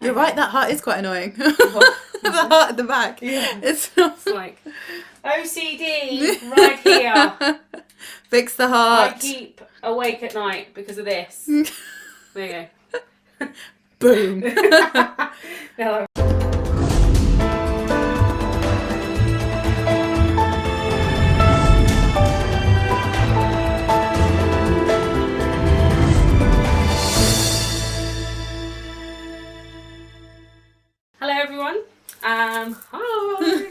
You're right, that heart is quite annoying. The heart at the back. Yeah. It's not... It's like, OCD right here. Fix the heart. I keep awake at night because of this. There you go. Boom. No. Hello everyone. Hi.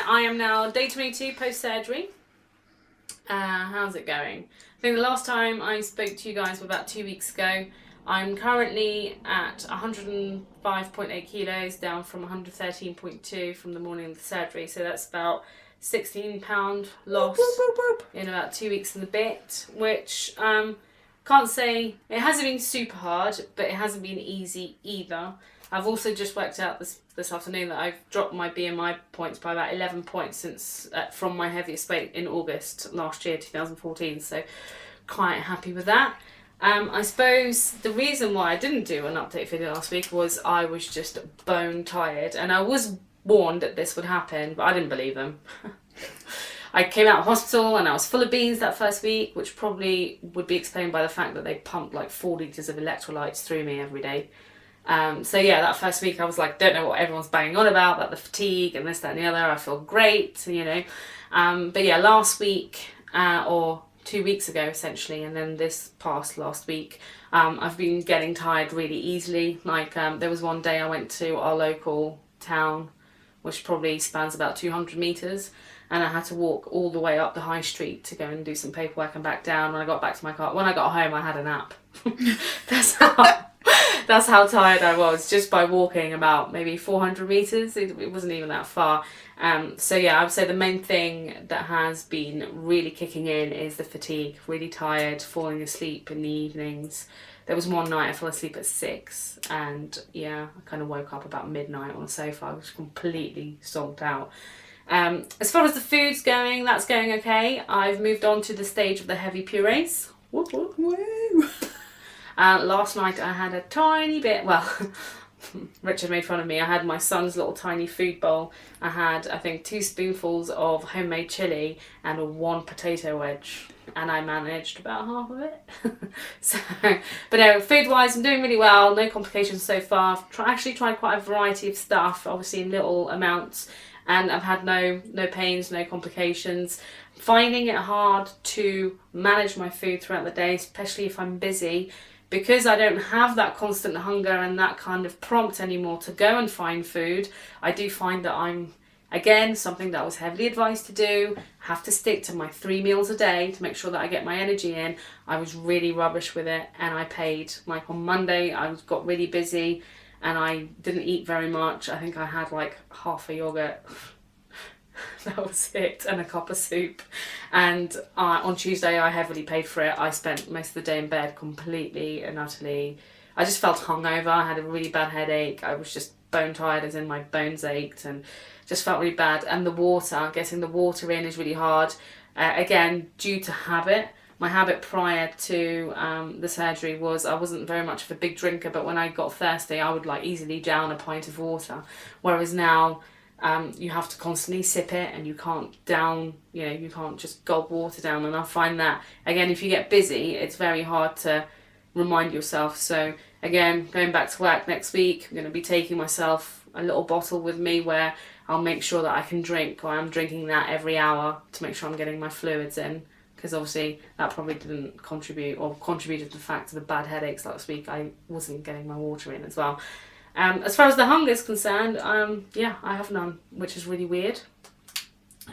I am now day 22 post-surgery. How's it going? I think the last time I spoke to you guys was about 2 weeks ago. I'm currently at 105.8 kilos, down from 113.2 from the morning of the surgery. So that's about £16 loss in about 2 weeks and a bit, which can't say, it hasn't been super hard, but it hasn't been easy either. I've also just worked out this afternoon that I've dropped my BMI points by about 11 points since from my heaviest weight in August last year, 2014. So quite happy with that. I suppose the reason why I didn't do an update video last week was I was just bone tired, and I was warned that this would happen, but I didn't believe them. I came out of hospital and I was full of beans that first week, which probably would be explained by the fact that they pumped like 4 litres of electrolytes through me every day. So yeah, that first week I was like, don't know what everyone's banging on about the fatigue and this, that and the other. I feel great, you know. But yeah, last week, or 2 weeks ago essentially, and then this past last week, I've been getting tired really easily. Like there was one day I went to our local town, which probably spans about 200 metres, and I had to walk all the way up the high street to go and do some paperwork and back down. When I got back to my car, when I got home, I had a nap. That's how tired I was, just by walking about maybe 400 metres. It wasn't even that far. So yeah, I would say the main thing that has been really kicking in is the fatigue. Really tired, falling asleep in the evenings. There was one night I fell asleep at 6, and yeah, I kind of woke up about midnight on the sofa. I was completely zonked out. As far as the food's going, that's going okay. I've moved on to the stage of the heavy purees. Whoop, whoop. Woo. Last night I had a tiny bit, well, Richard made fun of me. I had my son's little tiny food bowl. I had, I think, 2 spoonfuls of homemade chilli and 1 potato wedge, and I managed about half of it. So, but no, food-wise, I'm doing really well. No complications so far. I've actually tried quite a variety of stuff, obviously in little amounts, and I've had no pains, no complications. Finding it hard to manage my food throughout the day, especially if I'm busy. Because I don't have that constant hunger and that kind of prompt anymore to go and find food, I do find that I'm, again, something that I was heavily advised to do, have to stick to my 3 meals a day to make sure that I get my energy in. I was really rubbish with it, and I paid. Like on Monday, I got really busy and I didn't eat very much. I think I had like half a yogurt. That was it, and a cup of soup. And on Tuesday I heavily paid for it. I spent most of the day in bed completely and utterly. I just felt hungover. I had a really bad headache. I was just bone tired, as in my bones ached, and just felt really bad. And the water, getting the water in is really hard. Again, due to habit. My habit prior to the surgery was I wasn't very much of a big drinker, but when I got thirsty I would like easily down a pint of water. Whereas now you have to constantly sip it, and you can't down, you know, you can't just gulp water down. And I find that, again, if you get busy, it's very hard to remind yourself. So again, going back to work next week, I'm going to be taking myself a little bottle with me where I'll make sure that I can drink, or I'm drinking that every hour to make sure I'm getting my fluids in. Because obviously that probably didn't contribute, or contributed to the fact of the bad headaches last week. I wasn't getting my water in as well. As far as the hunger is concerned, yeah, I have none, which is really weird.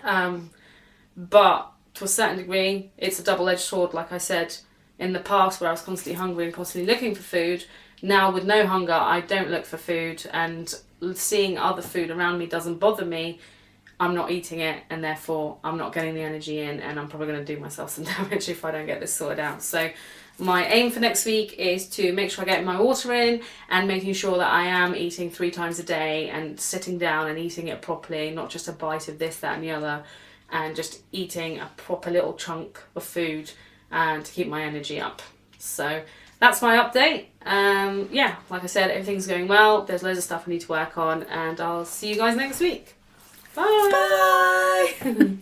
But to a certain degree, it's a double-edged sword. Like I said, in the past where I was constantly hungry and constantly looking for food, now with no hunger, I don't look for food, and seeing other food around me doesn't bother me. I'm not eating it, and therefore I'm not getting the energy in, and I'm probably going to do myself some damage if I don't get this sorted out. So my aim for next week is to make sure I get my water in, and making sure that I am eating 3 times a day and sitting down and eating it properly, not just a bite of this, that and the other, and just eating a proper little chunk of food to keep my energy up. So that's my update. Yeah, like I said, everything's going well. There's loads of stuff I need to work on, and I'll see you guys next week. Bye. Bye.